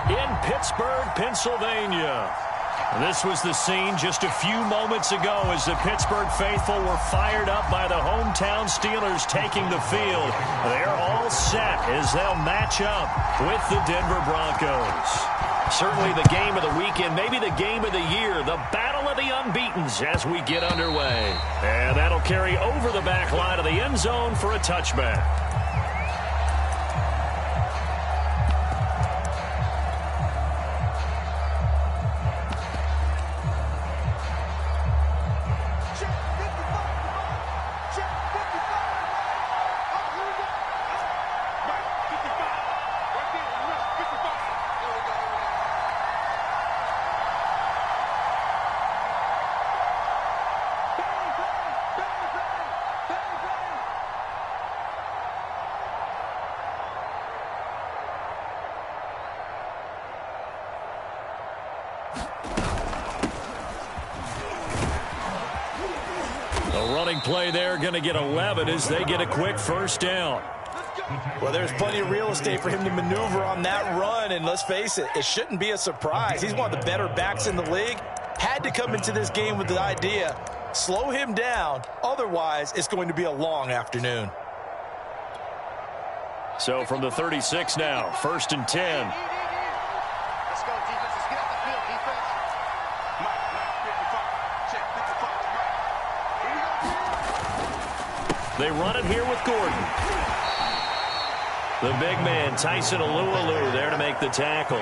in Pittsburgh, Pennsylvania. This was the scene just a few moments ago as the Pittsburgh faithful were fired up by the hometown Steelers taking the field. They're all set as they'll match up with the Denver Broncos. Certainly the game of the weekend, maybe the game of the year, the battle of the unbeatens as we get underway. And that'll carry over the back line of the end zone for a touchback. Play there, going to get 11 as they get a quick first down. Well, there's plenty of real estate for him to maneuver on that run, and let's face it, it shouldn't be a surprise. He's one of the better backs in the league. Had to come into this game with the idea, slow him down, otherwise it's going to be a long afternoon. So from the 36 now, 1st and 10. Let's go, defense. Let's get off the field, defense. They run it here with Gordon. The big man, Tyson Alualu, there to make the tackle.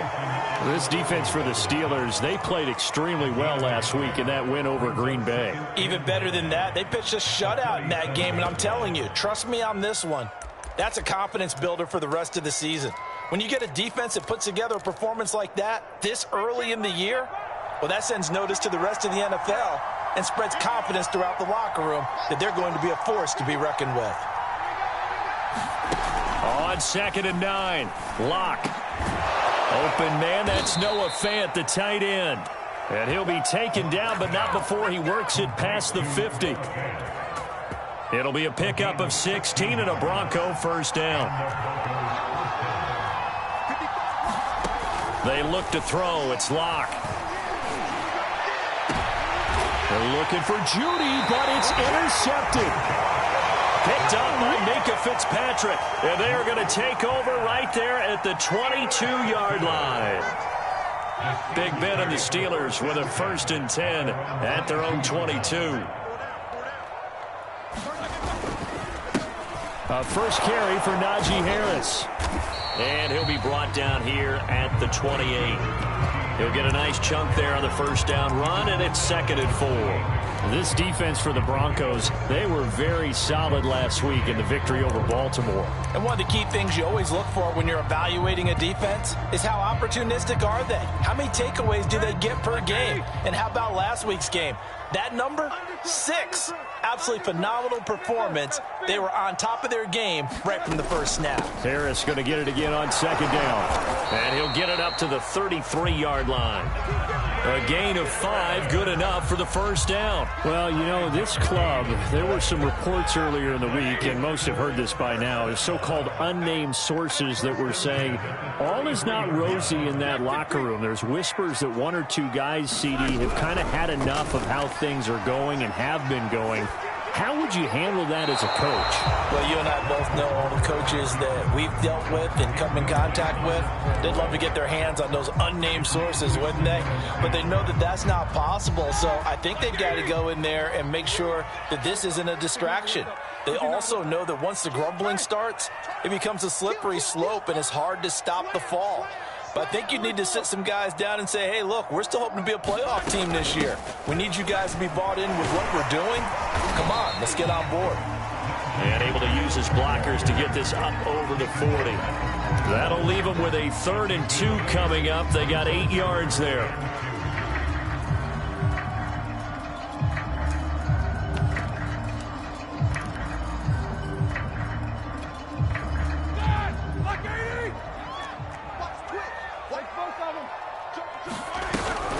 This defense for the Steelers, they played extremely well last week in that win over Green Bay. Even better than that, they pitched a shutout in that game, and I'm telling you, trust me on this one. That's a confidence builder for the rest of the season. When you get a defense that puts together a performance like that this early in the year, well, that sends notice to the rest of the NFL and spreads confidence throughout the locker room that they're going to be a force to be reckoned with. On 2nd and 9, Locke. Open man, that's Noah Fant, the tight end. And he'll be taken down, but not before he works it past the 50. It'll be a pickup of 16 and a Bronco first down. They look to throw. It's Locke. They're looking for Judy, but it's intercepted. Picked up by Minka Fitzpatrick. And they are going to take over right there at the 22-yard line. Big Ben and the Steelers with a 1st and 10 at their own 22. A first carry for Najee Harris. And he'll be brought down here at the 28. He'll get a nice chunk there on the first down run, and it's 2nd and 4. This defense for the Broncos, they were very solid last week in the victory over Baltimore. And one of the key things you always look for when you're evaluating a defense is how opportunistic are they? How many takeaways do they get per game? And how about last week's game? That number? 6. Absolutely phenomenal performance. They were on top of their game right from the first snap. Harris going to get it again on 2nd down. And he'll get it up to the 33-yard line. A gain of 5, good enough for the first down. Well, you know, this club, there were some reports earlier in the week, and most have heard this by now, is so-called unnamed sources that were saying all is not rosy in that locker room. There's whispers that 1 or 2 guys, CD, have kind of had enough of how things are going and have been going. How would you handle that as a coach? Well, you and I both know all the coaches that we've dealt with and come in contact with. They'd love to get their hands on those unnamed sources, wouldn't they? But they know that that's not possible, so I think they've got to go in there and make sure that this isn't a distraction. They also know that once the grumbling starts, it becomes a slippery slope and it's hard to stop the fall. But I think you need to sit some guys down and say, hey, look, we're still hoping to be a playoff team this year. We need you guys to be bought in with what we're doing. Come on, let's get on board. And able to use his blockers to get this up over the 40. That'll leave them with a 3rd and 2 coming up. They got 8 yards there.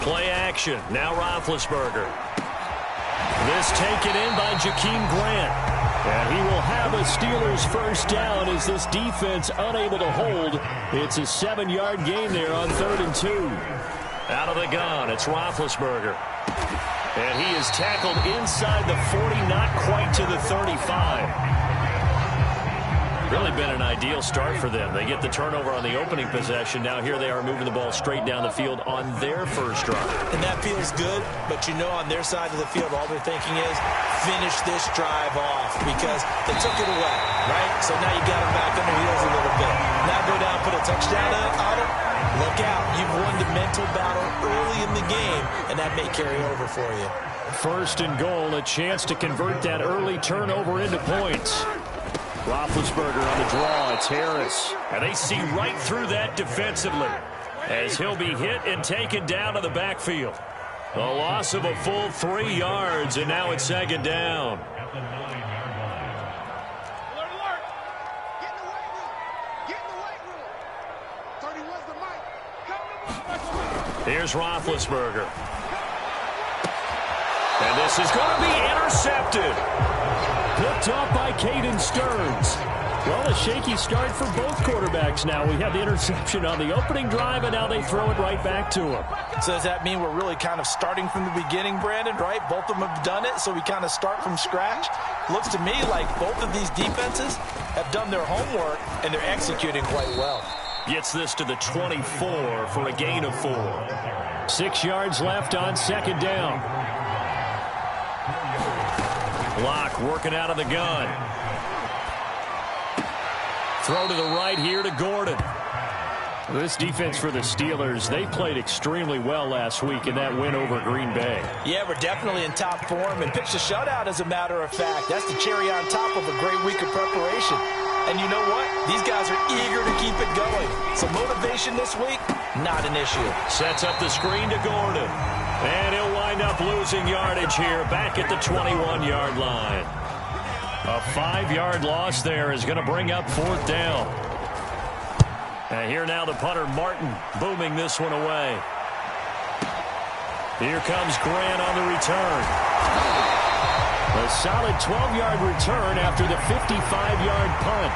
Play action. Now Roethlisberger. This taken in by Jakeem Grant. And he will have a Steelers first down as this defense unable to hold. It's a 7-yard gain there on 3rd and 2. Out of the gun, it's Roethlisberger. And he is tackled inside the 40, not quite to the 35. Really been an ideal start for them. They get the turnover on the opening possession. Now here they are moving the ball straight down the field on their first drive. And that feels good, but you know on their side of the field, all they're thinking is finish this drive off because they took it away, right? So now you got them back on their heels a little bit. Now go down, put a touchdown on them. Look out. You've won the mental battle early in the game, and that may carry over for you. 1st and goal, a chance to convert that early turnover into points. Roethlisberger on the draw. It's Harris. And they see right through that defensively as he'll be hit and taken down to the backfield. A loss of a full 3 yards, and now it's 2nd down. Here's Roethlisberger. And this is going to be intercepted. Picked off by Caden Stearns. Well, a shaky start for both quarterbacks now. We had the interception on the opening drive, and now they throw it right back to him. So does that mean we're really kind of starting from the beginning, Brandon, right? Both of them have done it, so we kind of start from scratch. Looks to me like both of these defenses have done their homework, and they're executing quite well. Gets this to the 24 for a gain of 4. 6 yards left on 2nd down. Locke working out of the gun. Throw to the right here to Gordon. This defense for the Steelers, they played extremely well last week in that win over Green Bay. Yeah, we're definitely in top form and pitched a shutout, as a matter of fact. That's the cherry on top of a great week of preparation. And you know what? These guys are eager to keep it going. So motivation this week, not an issue. Sets up the screen to Gordon. And he'll wind up losing yardage here back at the 21-yard line. A 5-yard loss there is going to bring up 4th down. And here now the punter, Martin, booming this one away. Here comes Grant on the return. A solid 12-yard return after the 55-yard punt.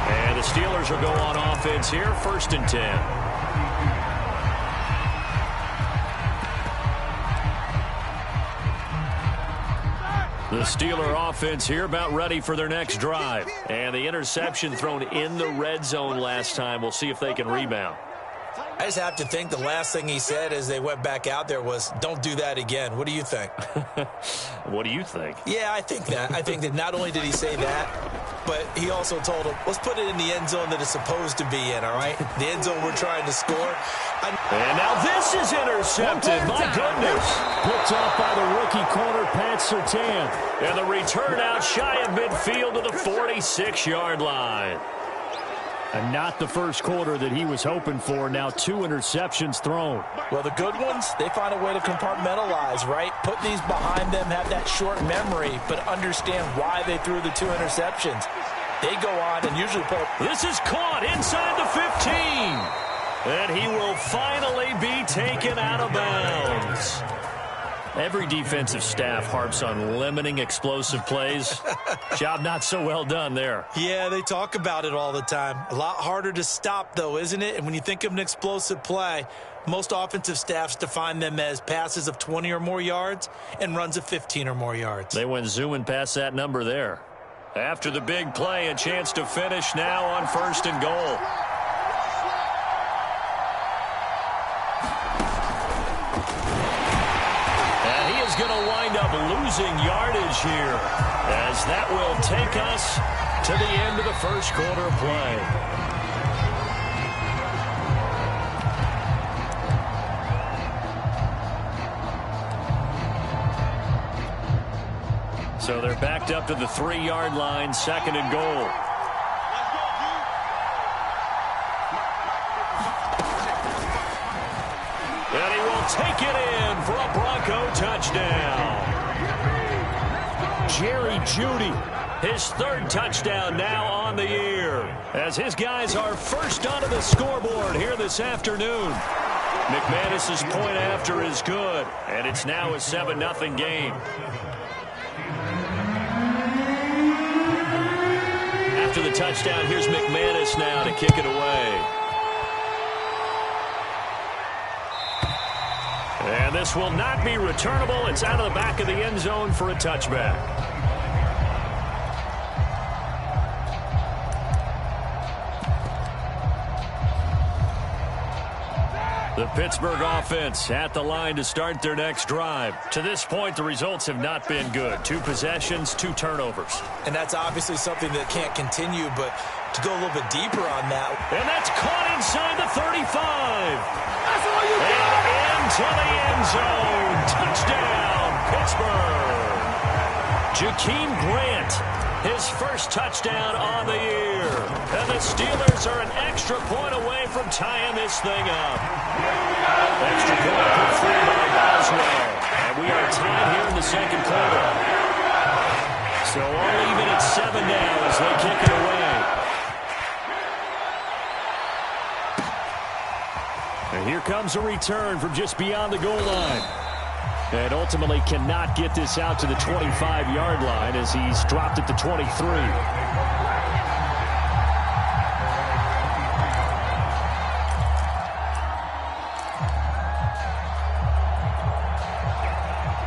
And the Steelers will go on offense here, 1st and 10. The Steeler offense here about ready for their next drive. And the interception thrown in the red zone last time. We'll see if they can rebound. I just have to think the last thing he said as they went back out there was, don't do that again. What do you think? What do you think? Yeah, I think that. I think that not only did he say that, but he also told him, let's put it in the end zone that it's supposed to be in, all right? The end zone we're trying to score. And now this is intercepted. My goodness. Picked off by the rookie corner, Pat Surtain. And the return out shy of midfield to the 46-yard line. And not the first quarter that he was hoping for. Now 2 interceptions thrown. Well, the good ones, they find a way to compartmentalize, right? Put these behind them, have that short memory, but understand why they threw the 2 interceptions. They go on and usually put... This is caught inside the 15. And he will finally be taken out of bounds. Every defensive staff harps on limiting explosive plays. Job not so well done there. Yeah, they talk about it all the time. A lot harder to stop, though, isn't it? And when you think of an explosive play, most offensive staffs define them as passes of 20 or more yards and runs of 15 or more yards. They went zooming past that number there. After the big play, a chance to finish now on 1st and goal. Going to wind up losing yardage here as that will take us to the end of the first quarter of play. So they're backed up to the 3-yard line, 2nd and goal. And he will take it in for a Bronco touchdown. Jerry Jeudy, his 3rd touchdown now on the year, as his guys are first onto the scoreboard here this afternoon. McManus's point after is good, and it's now a 7-0 game. after the touchdown. Here's McManus now to kick it away. And this will not be returnable. It's out of the back of the end zone for a touchback. The Pittsburgh offense at the line to start their next drive. To this point, the results have not been good. 2 possessions, 2 turnovers. And that's obviously something that can't continue, but to go a little bit deeper on that. And that's caught inside the 35. That's all you got. And into the end zone. Touchdown, Pittsburgh. Jakeem Grant, his first touchdown on the year. And the Steelers are an extra point away from tying this thing up. Extra point put through by Boswell. And we are tied here in the second quarter. So all even at 7 now as they kick it away. And here comes a return from just beyond the goal line. And ultimately cannot get this out to the 25-yard line as he's dropped it to 23.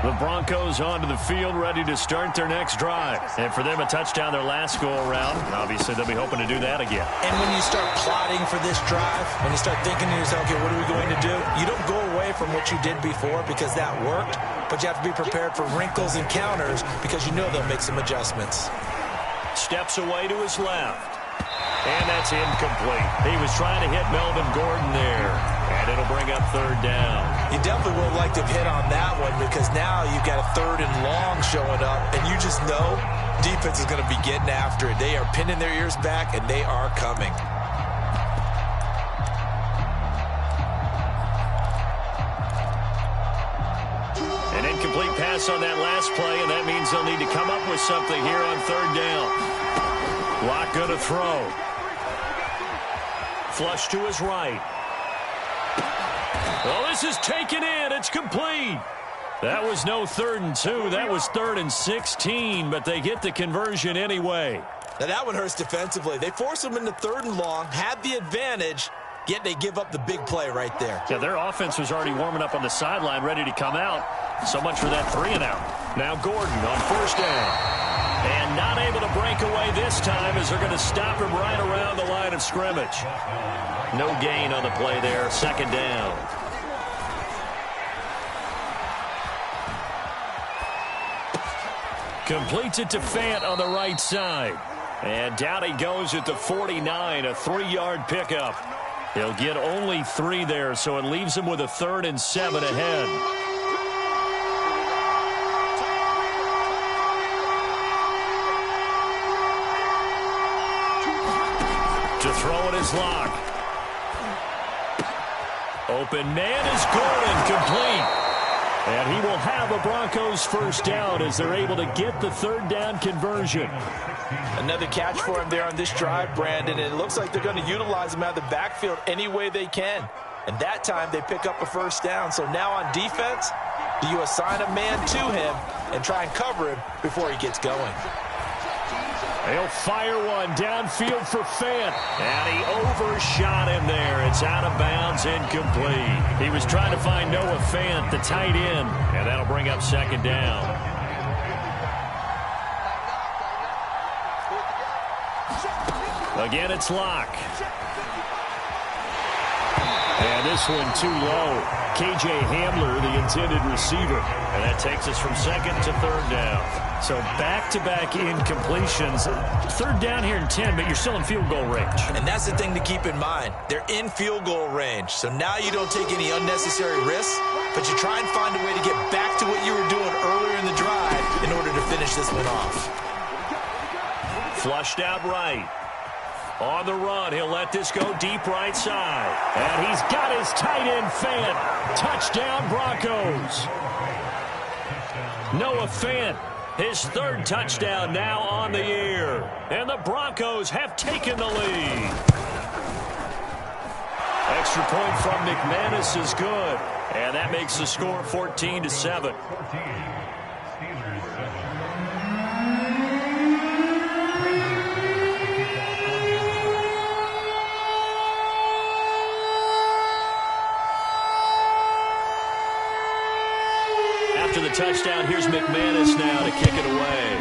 The Broncos onto the field, ready to start their next drive. And for them, a touchdown their last go-around. Obviously, they'll be hoping to do that again. And when you start plotting for this drive, when you start thinking to yourself, okay, what are we going to do? You don't go away from what you did before because that worked, but you have to be prepared for wrinkles and counters because you know they'll make some adjustments. Steps away to his left. And that's incomplete. He was trying to hit Melvin Gordon there. And it'll bring up 3rd down. You definitely would have liked to have hit on that one because now you've got a 3rd and long showing up, and you just know defense is going to be getting after it. They are pinning their ears back, and they are coming. An incomplete pass on that last play, and that means they'll need to come up with something here on 3rd down. Locke going to throw. Flush to his right. Well, this is taken in. It's complete. That was no 3rd and 2. That was 3rd and 16, but they get the conversion anyway. Now, that one hurts defensively. They force them into 3rd and long, had the advantage, yet they give up the big play right there. Yeah, their offense was already warming up on the sideline, ready to come out. So much for that 3-and-out. Now Gordon on 1st down. And not able to break away this time as they're going to stop him right around the line of scrimmage. No gain on the play there. 2nd down. Completes it to Fant on the right side. And down he goes at the 49, a 3-yard pickup. He'll get only 3 there, so it leaves him with a 3rd and 7 ahead. To throw it is Locke. Open man is Gordon, complete. And he will have a Broncos 1st down as they're able to get the 3rd down conversion. Another catch for him there on this drive, Brandon, and it looks like they're going to utilize him out of the backfield any way they can. And that time they pick up a 1st down. So now on defense, do you assign a man to him and try and cover him before he gets going? He'll fire one downfield for Fant. And he overshot him there. It's out of bounds, incomplete. He was trying to find Noah Fant, the tight end. And that'll bring up 2nd down. Again, it's Locke. And this one too low. KJ Hamler, the intended receiver. And that takes us from 2nd to 3rd down. So back-to-back incompletions. 3rd down here in 10, but you're still in field goal range. And that's the thing to keep in mind. They're in field goal range. So now you don't take any unnecessary risks, but you try and find a way to get back to what you were doing earlier in the drive in order to finish this one off. Flushed out right. On the run, he'll let this go deep right side. And he's got his tight end Fant. Touchdown Broncos. Noah Fant, his 3rd touchdown now on the year. And the Broncos have taken the lead. Extra point from McManus is good. And that makes the score 14-7. after the touchdown. Here's McManus now to kick it away.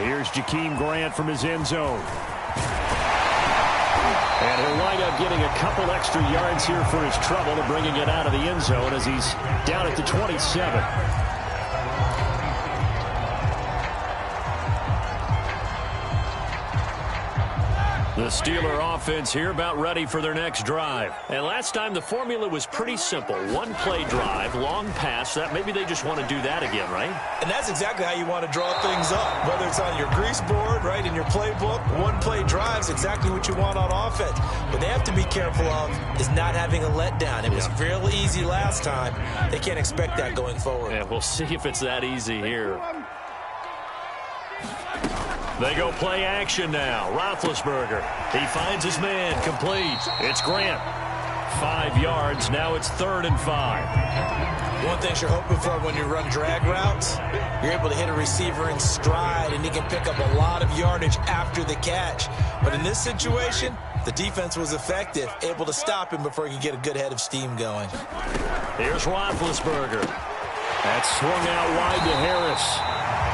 Here's Jakeem Grant from his end zone. And he'll wind up getting a couple extra yards here for his trouble to bringing it out of the end zone as he's down at the 27. The Steeler offense here about ready for their next drive. And last time the formula was pretty simple. One play drive, long pass. That maybe they just want to do that again, right? And that's exactly how you want to draw things up. Whether it's on your grease board, right, in your playbook, one play drives exactly what you want on offense. What they have to be careful of is not having a letdown. It was real easy last time. They can't expect that going forward. Yeah, we'll see if it's that easy here. They go play action now. Roethlisberger. He finds his man. Complete. It's Grant. 5 yards. Now it's 3rd and 5. One thing you're hoping for when you run drag routes, you're able to hit a receiver in stride, and he can pick up a lot of yardage after the catch. But in this situation, the defense was effective, able to stop him before he could get a good head of steam going. Here's Roethlisberger. That's swung out wide to Harris.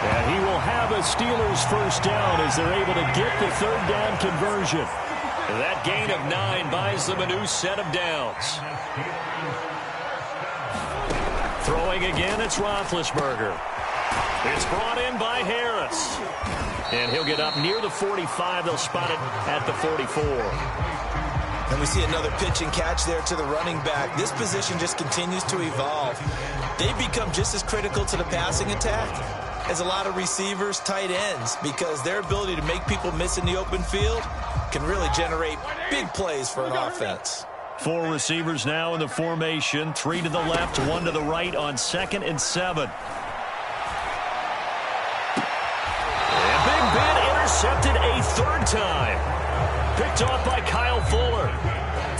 And he will have a Steelers first down as they're able to get the 3rd down conversion. That gain of 9 buys them a new set of downs. Throwing again, it's Roethlisberger. It's brought in by Harris. And he'll get up near the 45. They'll spot it at the 44. And we see another pitch and catch there to the running back. This position just continues to evolve. They become just as critical to the passing attack as a lot of receivers, tight ends, because their ability to make people miss in the open field can really generate big plays for an offense. 4 receivers now in the formation. 3 to the left, 1 to the right on 2nd and 7. And Big Ben intercepted a 3rd time. Picked off by Kyle Fuller.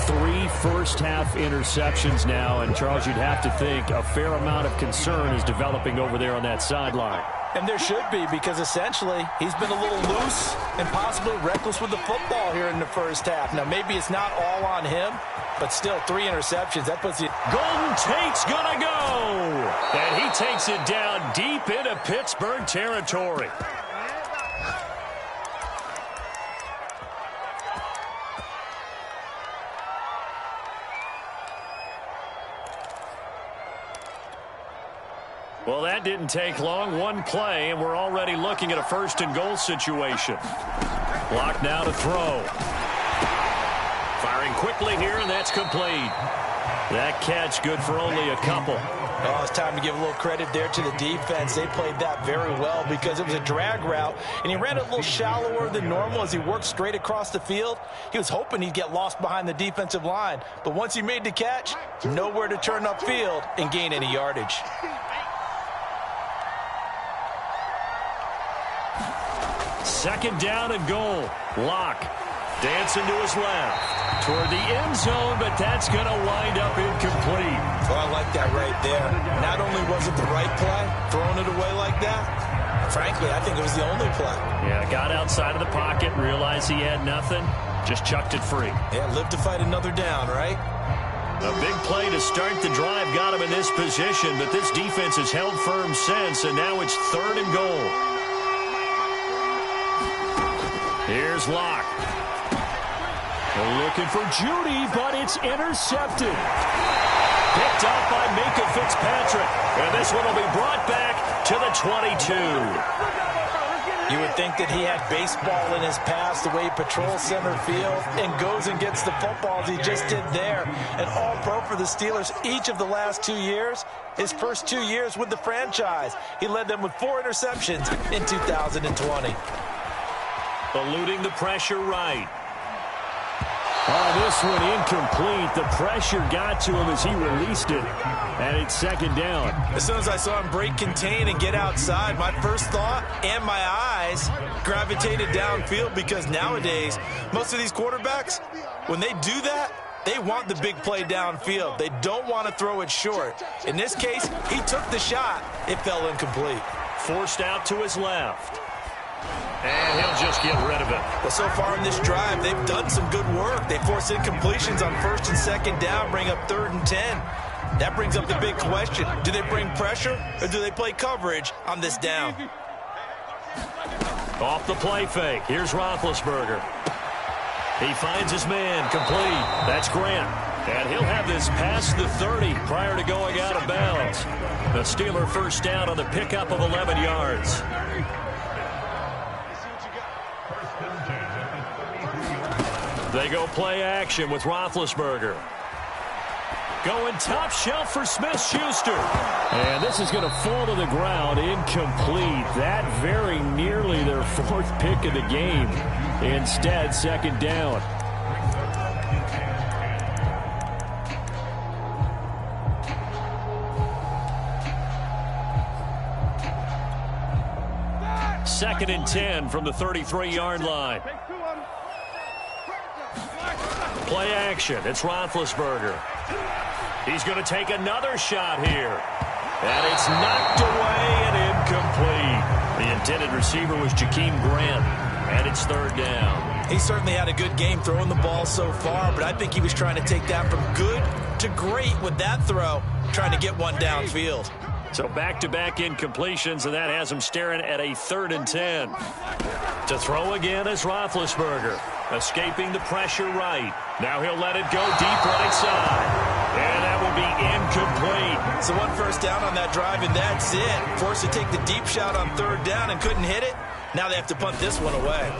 3 first-half interceptions now, and Charles, you'd have to think a fair amount of concern is developing over there on that sideline. And there should be, because essentially he's been a little loose and possibly reckless with the football here in the first half. Now, maybe it's not all on him, but still 3 interceptions. That puts you. Golden Tate's gonna go. And he takes it down deep into Pittsburgh territory. Well, that didn't take long. 1 play, and we're already looking at a 1st and goal situation. Block now to throw. Firing quickly here, and that's complete. That catch good for only a couple. Oh, it's time to give a little credit there to the defense. They played that very well because it was a drag route, and he ran a little shallower than normal as he worked straight across the field. He was hoping he'd get lost behind the defensive line, but once he made the catch, nowhere to turn upfield and gain any yardage. 2nd down and goal. Locke dancing to his left toward the end zone, but that's going to wind up incomplete. Well, I like that right there. Not only was it the right play, throwing it away like that, frankly, I think it was the only play. Yeah, got outside of the pocket, realized he had nothing, just chucked it free. Yeah, live to fight another down, right? A big play to start the drive got him in this position, but this defense has held firm since, and now it's 3rd and goal. Here's Locke. They're looking for Judy, but it's intercepted. Picked up by Minkah Fitzpatrick. And this one will be brought back to the 22. You would think that he had baseball in his past, the way he patrols center field and goes and gets the football as he just did there. An all-pro for the Steelers each of the last 2 years. His first 2 years with the franchise. He led them with 4 interceptions in 2020. Eluding the pressure right. Oh, this one incomplete. The pressure got to him as he released it. And it's 2nd down. As soon as I saw him break contain and get outside, my first thought and my eyes gravitated downfield, because nowadays, most of these quarterbacks, when they do that, they want the big play downfield. They don't want to throw it short. In this case, he took the shot. It fell incomplete. Forced out to his left. And he'll just get rid of it. Well, so far in this drive, they've done some good work. They force incompletions on 1st and 2nd down, bring up 3rd and 10. That brings up the big question. Do they bring pressure or do they play coverage on this down? Off the play fake. Here's Roethlisberger. He finds his man complete. That's Grant. And he'll have this past the 30 prior to going out of bounds. The Steeler first down on the pickup of 11 yards. They go play action with Roethlisberger. Going top shelf for Smith-Schuster. And this is going to fall to the ground incomplete. That very nearly their 4th pick of the game. Instead, 2nd down. Second and 10 from the 33-yard line. Play action. It's Roethlisberger. He's going to take another shot here. And it's knocked away and incomplete. The intended receiver was Jakeem Grant. And it's 3rd down. He certainly had a good game throwing the ball so far, but I think he was trying to take that from good to great with that throw, trying to get one downfield. So back-to-back incompletions, and that has him staring at a 3rd and 10. To throw again is Roethlisberger, escaping the pressure right. Now he'll let it go deep right side. And that will be incomplete. So 1 first down on that drive, and that's it. Forced to take the deep shot on 3rd down and couldn't hit it. Now they have to punt this one away.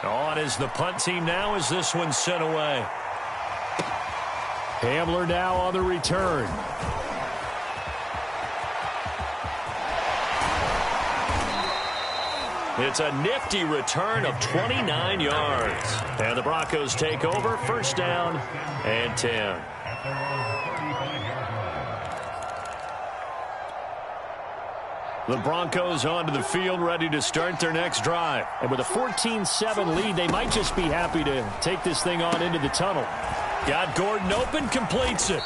On is the punt team now as this one's sent away. Hamler now on the return. It's a nifty return of 29 yards. And the Broncos take over, 1st down and 10. The Broncos onto the field, ready to start their next drive. And with a 14-7 lead, they might just be happy to take this thing on into the tunnel. Got Gordon open, completes it.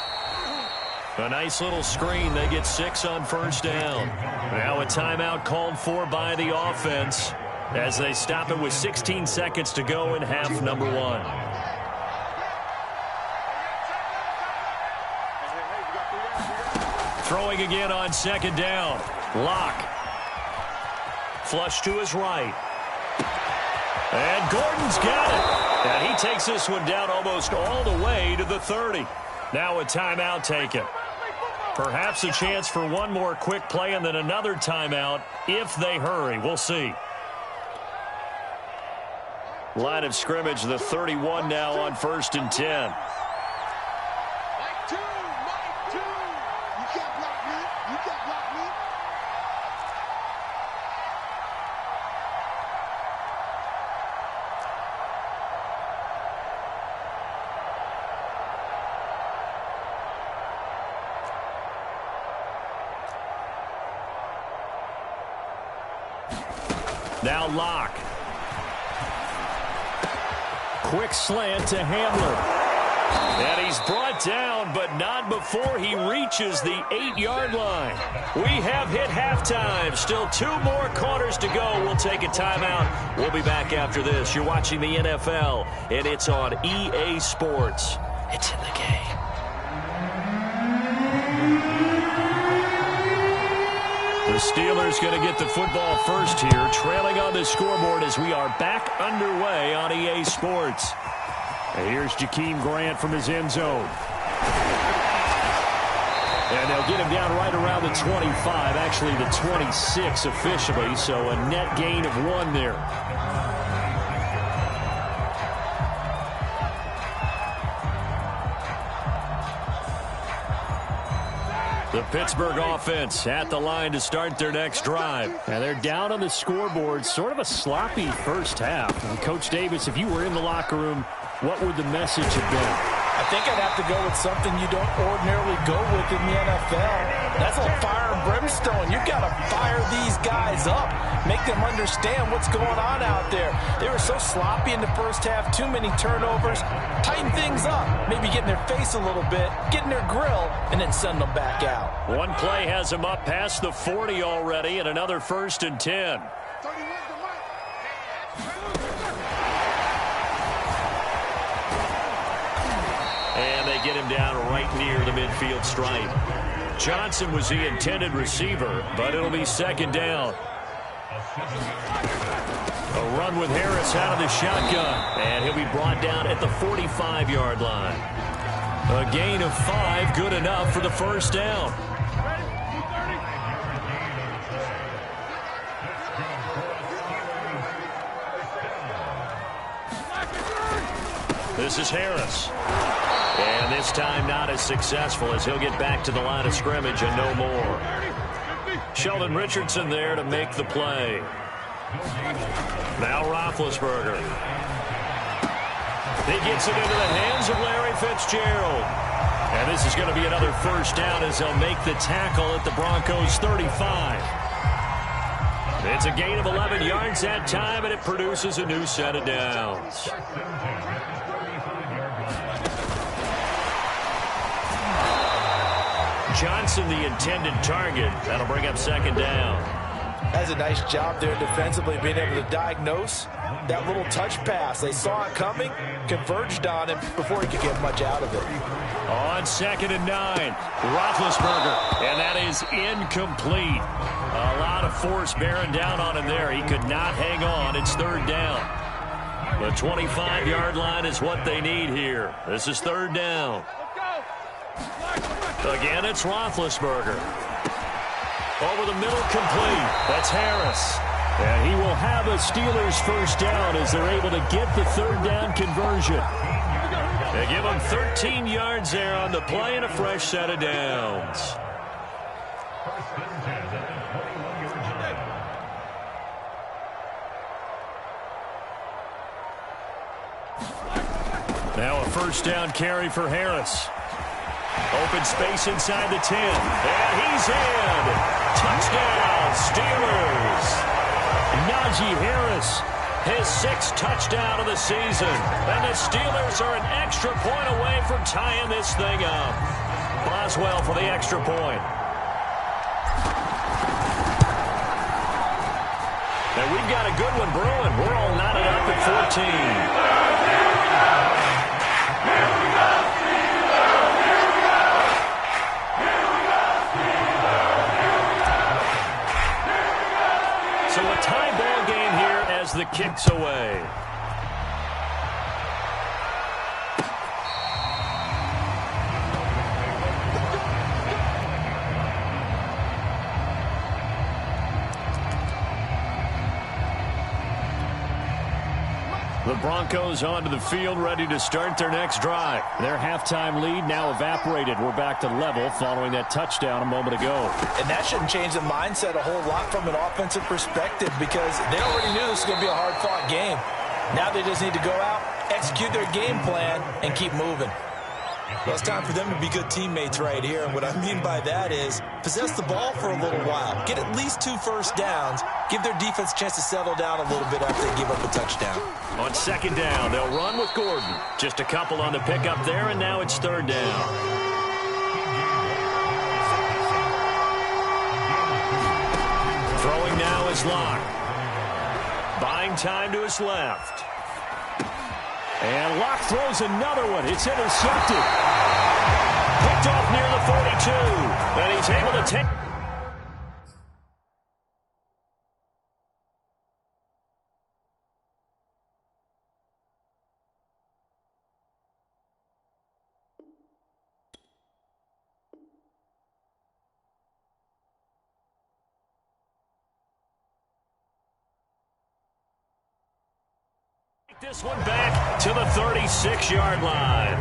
A nice little screen. They get 6 on 1st down. Now a timeout called for by the offense as they stop it with 16 seconds to go in half number 1. Throwing again on 2nd down. Lock. Flush to his right. And Gordon's got it. And he takes this one down almost all the way to the 30. Now a timeout taken. Perhaps a chance for one more quick play and then another timeout if they hurry. We'll see. Line of scrimmage, the 31 now on 1st and 10. Now Lock. Quick slant to Hamler. And he's brought down, but not before he reaches the 8-yard line. We have hit halftime. Still 2 more quarters to go. We'll take a timeout. We'll be back after this. You're watching the NFL, and it's on EA Sports. It's in the game. The Steelers going to get the football first here, trailing on the scoreboard as we are back underway on EA Sports. And here's Jakeem Grant from his end zone. And they'll get him down right around the 25, actually the 26 officially, so a net gain of 1 there. The Pittsburgh offense at the line to start their next drive. And they're down on the scoreboard. Sort of a sloppy first half. And Coach Davis, if you were in the locker room, what would the message have been? I think I'd have to go with something you don't ordinarily go with in the NFL. That's like fire and brimstone. You've got to fire these guys up. Make them understand what's going on out there. They were so sloppy in the first half. Too many turnovers. Tighten things up. Maybe get in their face a little bit. Get in their grill. And then send them back out. One play has them up past the 40 already. And another 1st and 10. get him down right near the midfield stripe. Johnson was the intended receiver, but it'll be second down. A run with Harris out of the shotgun, and he'll be brought down at the 45-yard line. A gain of 5, good enough for the first down. This is Harris. And this time not as successful as he'll get back to the line of scrimmage and no more. Sheldon Richardson there to make the play. Now Roethlisberger. He gets it into the hands of Larry Fitzgerald. And this is going to be another first down as they'll make the tackle at the Broncos' 35. It's a gain of 11 yards that time, and it produces a new set of downs. Johnson, the intended target. That'll bring up second down. Has a nice job there defensively, being able to diagnose that little touch pass. They saw it coming, converged on him before he could get much out of it. On 2nd and 9, Roethlisberger, and that is incomplete. A lot of force bearing down on him there. He could not hang on. It's third down. The 25-yard line is what they need here. This is third down. Again, it's Roethlisberger. Over the middle, complete. That's Harris. And he will have a Steelers first down as they're able to get the third down conversion. They give him 13 yards there on the play and a fresh set of downs. Now a first down carry for Harris. Open space inside the 10. And he's in. Touchdown, Steelers. Najee Harris, his 6th touchdown of the season. And the Steelers are an extra point away from tying this thing up. Boswell for the extra point. And we've got a good one brewing. We're all knotted up at 14. So a tie ball game here as the kick's away. The Broncos onto the field, ready to start their next drive. Their halftime lead now evaporated. We're back to level following that touchdown a moment ago. And that shouldn't change the mindset a whole lot from an offensive perspective, because they already knew this was going to be a hard-fought game. Now they just need to go out, execute their game plan, and keep moving. Well, it's time for them to be good teammates right here. And what I mean by that is possess the ball for a little while. Get at least 2 first downs. Give their defense a chance to settle down a little bit after they give up a touchdown. On second down, they'll run with Gordon. Just a couple on the pickup there, and now it's third down. Throwing now is Locke. Buying time to his left. And Locke throws another one. It's intercepted. Picked off near the 42. And he's able to take... this one back to the 36-yard line.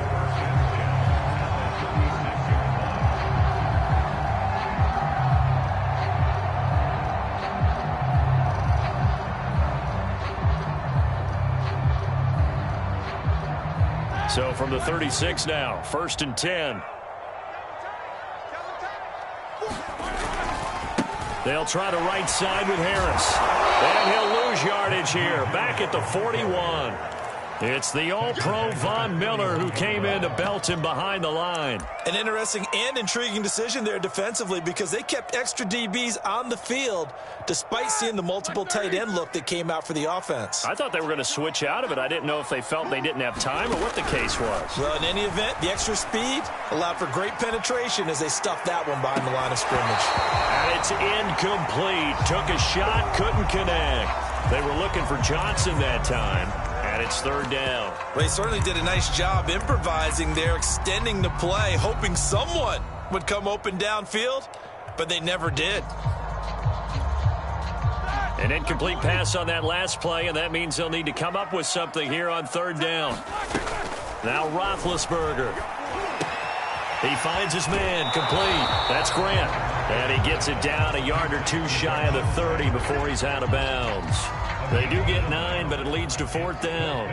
So from the 36 now, 1st and 10. They'll try to right side with Harris. And he'll lose yardage here, back at the 41. It's the All-Pro Von Miller who came in to belt him behind the line. An interesting and intriguing decision there defensively because they kept extra DBs on the field despite seeing the multiple tight end look that came out for the offense. I thought they were going to switch out of it. I didn't know if they felt they didn't have time or what the case was. Well, in any event, the extra speed allowed for great penetration as they stuffed that one behind the line of scrimmage. And it's incomplete. Took a shot, couldn't connect. They were looking for Johnson that time. And it's third down. Well, he certainly did a nice job improvising there, extending the play, hoping someone would come open downfield, but they never did. An incomplete pass on that last play, and that means they'll need to come up with something here on third down. Now Roethlisberger. He finds his man, complete. That's Grant. And he gets it down a yard or two shy of the 30 before he's out of bounds. They do get 9, but it leads to fourth down.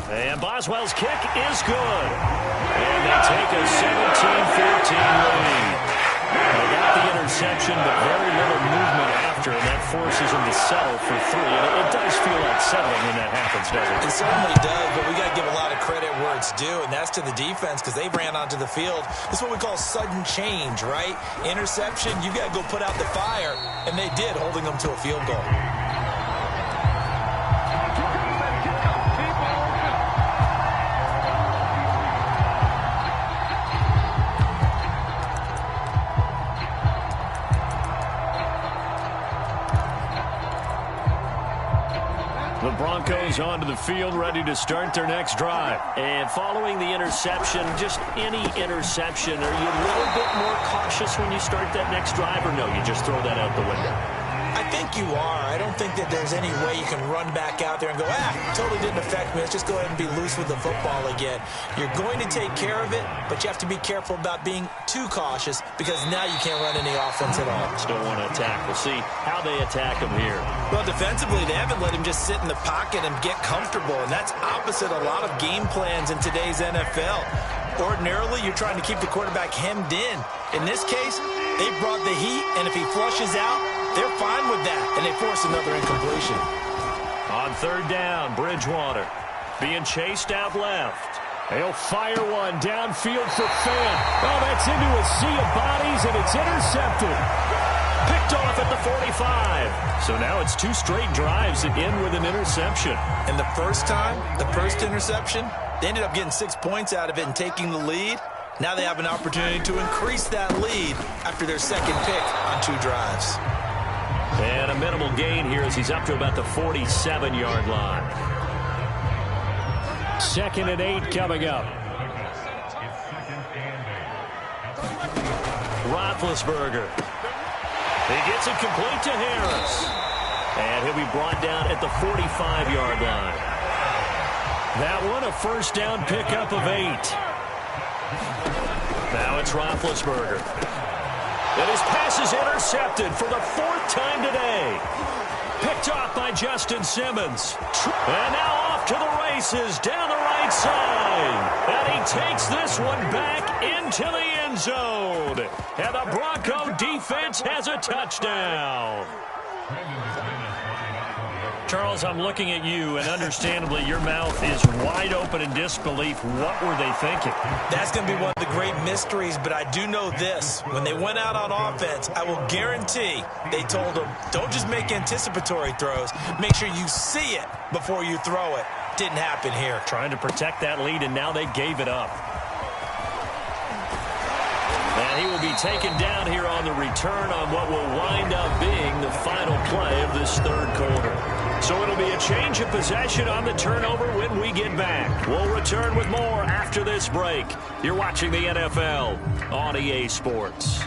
And Boswell's kick is good. And they take a 17-14 lead. They got the interception, but very little movement after, and that forces them to settle for 3. And it does feel like settling when that happens, doesn't it? It certainly does, but we got to give a lot of credit where it's due, and that's to the defense because they ran onto the field. This is what we call sudden change, right? Interception, you got to go put out the fire, and they did, holding them to a field goal. The Broncos onto the field, ready to start their next drive. And following the interception, just any interception, are you a little bit more cautious when you start that next drive, or no, you just throw that out the window? I think you are. I don't think that there's any way you can run back out there and go, totally didn't affect me. Let's just go ahead and be loose with the football again. You're going to take care of it, but you have to be careful about being too cautious because now you can't run any offense at all. Still want to attack. We'll see how they attack him here. Well, defensively, they haven't let him just sit in the pocket and get comfortable, and that's opposite a lot of game plans in today's NFL. Ordinarily, you're trying to keep the quarterback hemmed in. In this case, they brought the heat, and if he flushes out, they're fine with that, and they force another incompletion. On third down, Bridgewater being chased out left. He'll fire one downfield for Fant. Oh, that's into a sea of bodies, and it's intercepted. Picked off at the 45. So now it's 2 straight drives that end with an interception. And the first time, the first interception, they ended up getting 6 points out of it and taking the lead. Now they have an opportunity to increase that lead after their second pick on 2 drives. And a minimal gain here as he's up to about the 47-yard line. 2nd and 8 coming up. Roethlisberger. He gets it complete to Harris. And he'll be brought down at the 45-yard line. That one a first down pickup of 8. Now it's Roethlisberger. And his pass is intercepted for the 4th time today. Picked off by Justin Simmons. And now off to the races down the right side. And he takes this one back into the end zone. And the Bronco defense has a touchdown. Charles, I'm looking at you, and understandably, your mouth is wide open in disbelief. What were they thinking? That's going to be one of the great mysteries, but I do know this. When they went out on offense, I will guarantee they told them, don't just make anticipatory throws. Make sure you see it before you throw it. Didn't happen here. Trying to protect that lead, and now they gave it up. And he will be taken down here on the return on what will wind up being the final play of this third quarter. So it'll be a change of possession on the turnover when we get back. We'll return with more after this break. You're watching the NFL on EA Sports.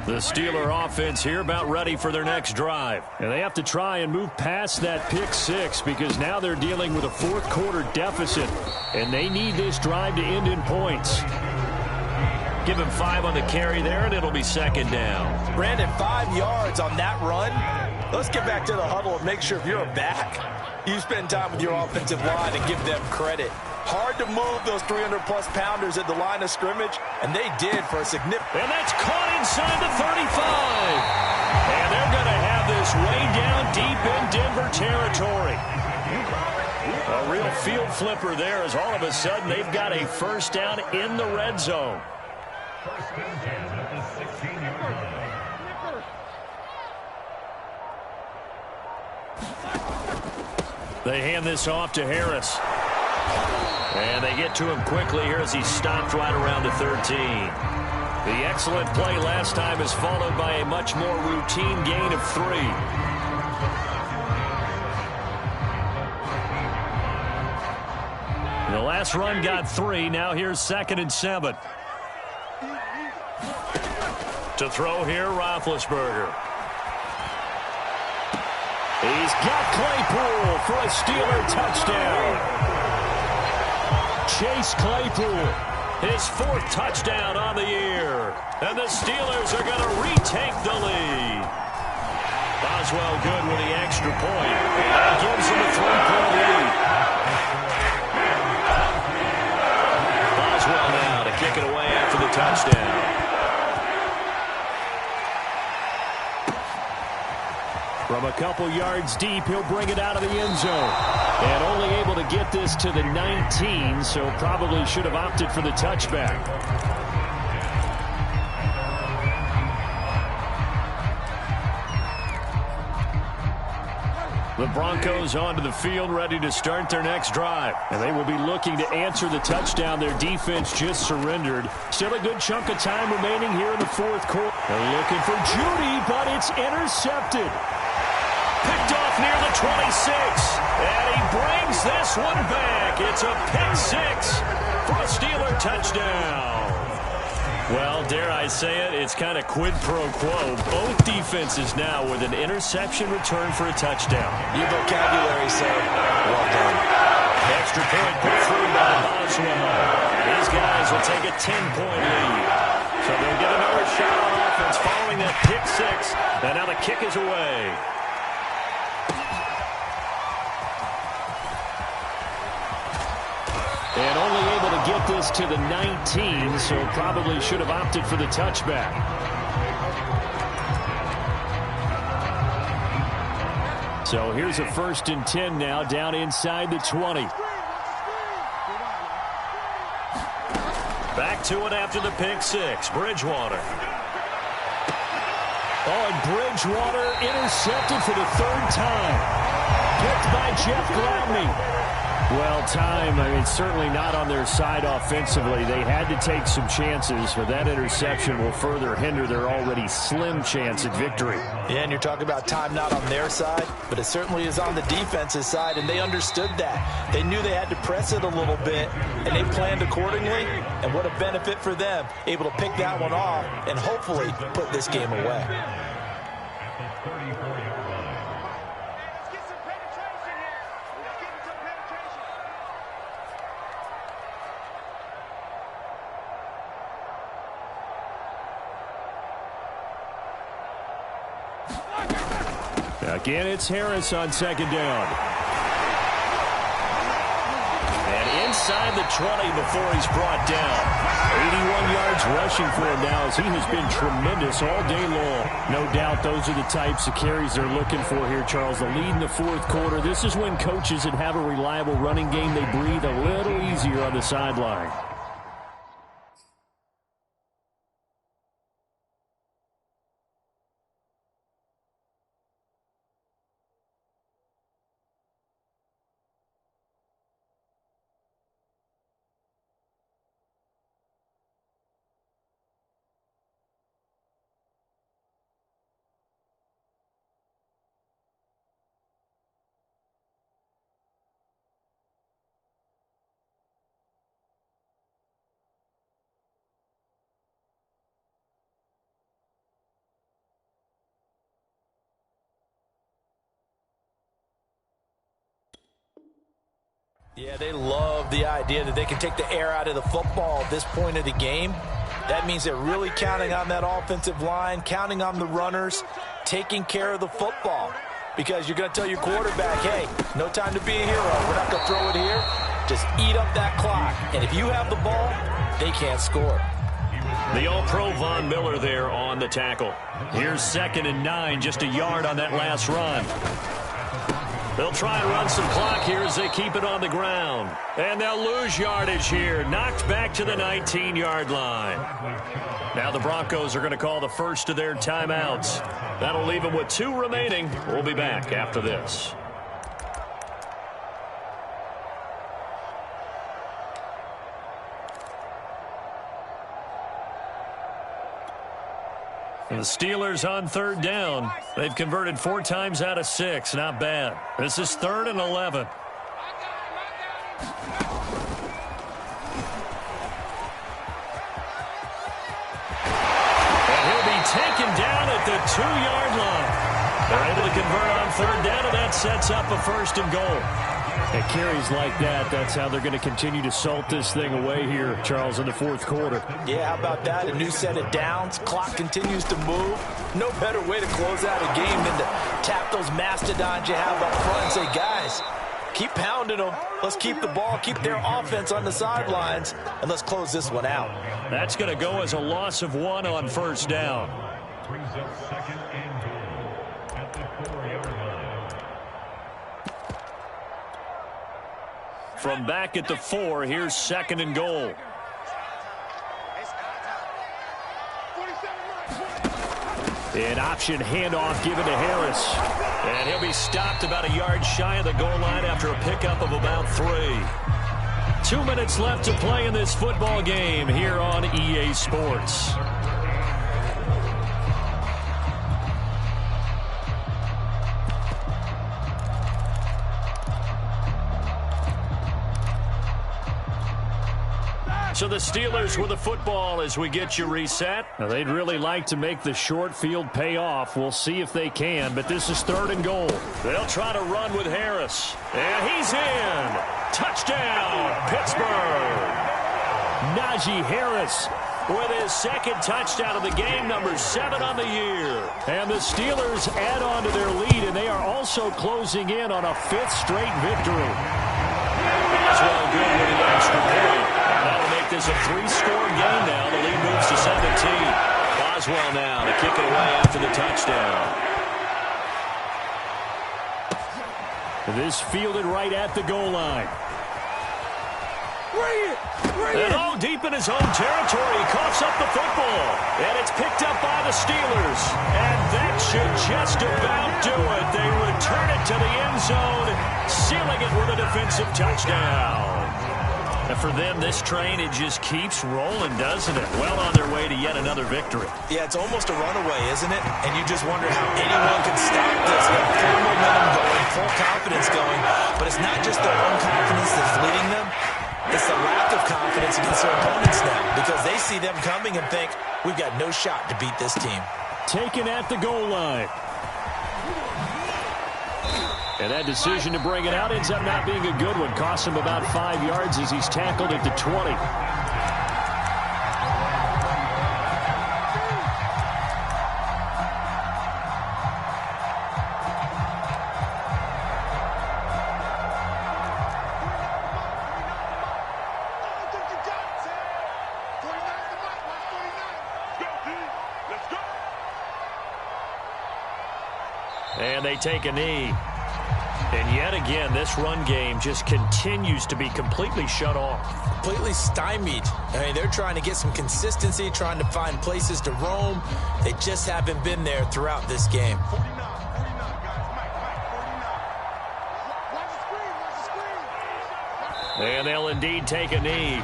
The Steeler offense here about ready for their next drive. And they have to try and move past that pick 6 because now they're dealing with a 4th quarter deficit. And they need this drive to end in points. Give him 5 on the carry there, and it'll be second down. Brandon, 5 yards on that run. Let's get back to the huddle and make sure if you're a back, you spend time with your offensive line and give them credit. Hard to move those 300-plus pounders at the line of scrimmage, and they did for a significant... And that's caught inside the 35. And they're going to have this way down deep in Denver territory. A real field flipper there as all of a sudden they've got a first down in the red zone. First and 10 at the 16-yard line. They hand this off to Harris. And they get to him quickly here as he's stopped right around the 13. The excellent play last time is followed by a much more routine gain of 3. The last run got 3. Now here's 2nd and 7. To throw here, Roethlisberger. He's got Claypool for a Steeler touchdown. Chase Claypool, his 4th touchdown on the year. And the Steelers are going to retake the lead. Boswell good with the extra point. That gives him a 3-point lead. Boswell now to kick it away after the touchdown. From a couple yards deep, he'll bring it out of the end zone. And only able to get this to the 19, so probably should have opted for the touchback. The Broncos onto the field, ready to start their next drive. And they will be looking to answer the touchdown their defense just surrendered. Still a good chunk of time remaining here in the 4th quarter. They're looking for Judy, but it's intercepted. Picked off near the 26. And he brings this one back. It's a pick 6 for a Steeler touchdown. Well, dare I say it, it's kind of quid pro quo. Both defenses now with an interception return for a touchdown. Your vocabulary, sir. Well done. Extra point put through by Boswell. These guys will take a 10-point lead. So they'll get another shot on offense following that pick 6. And now the kick is away. And only able to get this to the 19, so probably should have opted for the touchback. So here's a 1st and 10 now, down inside the 20. Back to it after the pick 6. Bridgewater. Oh, and Bridgewater intercepted for the 3rd time. Picked by Jeff Gladney. Well, time, I mean, certainly not on their side offensively. They had to take some chances, but that interception will further hinder their already slim chance at victory. Yeah, and you're talking about time not on their side, but it certainly is on the defense's side, and they understood that. They knew they had to press it a little bit, and they planned accordingly, and what a benefit for them, able to pick that one off and hopefully put this game away. Again, it's Harris on 2nd down. And inside the 20 before he's brought down. 81 yards rushing for him now as he has been tremendous all day long. No doubt those are the types of carries they're looking for here, Charles. The lead in the 4th quarter. This is when coaches that have a reliable running game, they breathe a little easier on the sideline. Yeah, they love the idea that they can take the air out of the football at this point of the game. That means they're really counting on that offensive line, counting on the runners, taking care of the football. Because you're going to tell your quarterback, hey, no time to be a hero. We're not going to throw it here. Just eat up that clock. And if you have the ball, they can't score. The All-Pro Von Miller there on the tackle. Here's 2nd and 9, just a yard on that last run. They'll try and run some clock here as they keep it on the ground. And they'll lose yardage here. Knocked back to the 19-yard line. Now the Broncos are going to call the first of their timeouts. That'll leave them with 2 remaining. We'll be back after this. The Steelers on 3rd down. They've converted 4 times out of 6. Not bad. This is 3rd and 11. And he'll be taken down at the 2-yard line. They're able to convert on 3rd down, and that sets up a 1st and goal. At carries like that, that's how they're going to continue to salt this thing away here, Charles, in the 4th quarter. Yeah, how about that? A new set of downs. Clock continues to move. No better way to close out a game than to tap those mastodons you have up front and say, guys, keep pounding them. Let's keep the ball, keep their offense on the sidelines, and let's close this one out. That's going to go as a loss of 1 on 1st down. Brings up 2nd and goal at the 4-yard line. From back at the 4, here's 2nd and goal. An option handoff given to Harris. And he'll be stopped about a yard shy of the goal line after a pickup of about 3. 2 minutes left to play in this football game here on EA Sports. So the Steelers with the football as we get you reset. Now they'd really like to make the short field pay off. We'll see if they can, but this is 3rd and goal. They'll try to run with Harris. And he's in. Touchdown, Pittsburgh. Najee Harris with his 2nd touchdown of the game, number 7 on the year. And the Steelers add on to their lead, and they are also closing in on a 5th straight victory. Boswell good with an extra point. That'll make this a 3-score game now. The lead moves to 17. Boswell now to kick it away after the touchdown. This fielded right at the goal line. And all deep in his own territory, he coughs up the football. And it's picked up by the Steelers. And that should just about do it. They return it to the end zone, sealing it with a defensive touchdown. And for them, this train, it just keeps rolling, doesn't it? Well on their way to yet another victory. Yeah, it's almost a runaway, isn't it? And you just wonder how anyone can stop this. They have full momentum going, full confidence going. But it's not just their own confidence that's leading them. It's the lack of confidence against their opponents now, because they see them coming and think, we've got no shot to beat this team. Taken at the goal line. And that decision to bring it out ends up not being a good one. Costs him about 5 yards as he's tackled at the 20. And they take a knee. And yet again, this run game just continues to be completely shut off. Completely stymied. I mean, they're trying to get some consistency, trying to find places to roam. They just haven't been there throughout this game. And they'll indeed take a knee.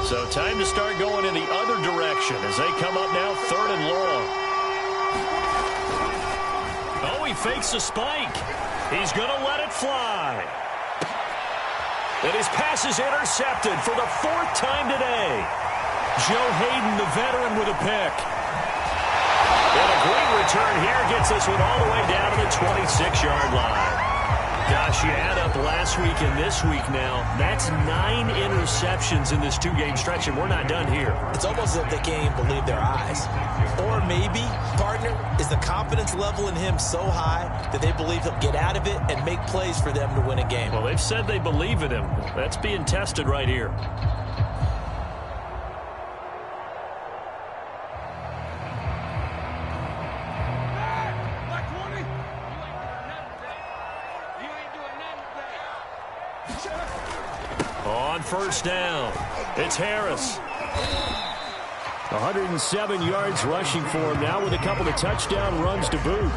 So time to start going in the other direction as they come up now 3rd and long. Oh, he fakes a spike. He's going to let it fly. And his pass is intercepted for the 4th time today. Joe Hayden, the veteran, with a pick. And a great return here gets this one all the way down to the 26-yard line. Gosh, you add up last week and this week now, that's 9 interceptions in this two-game stretch, and we're not done here. It's almost as if they can't even believe their eyes. Or maybe, partner, is the confidence level in him so high that they believe he'll get out of it and make plays for them to win a game. Well, they've said they believe in him. That's being tested right here. On first down, it's Harris. 107 yards rushing for him now with a couple of touchdown runs to boot.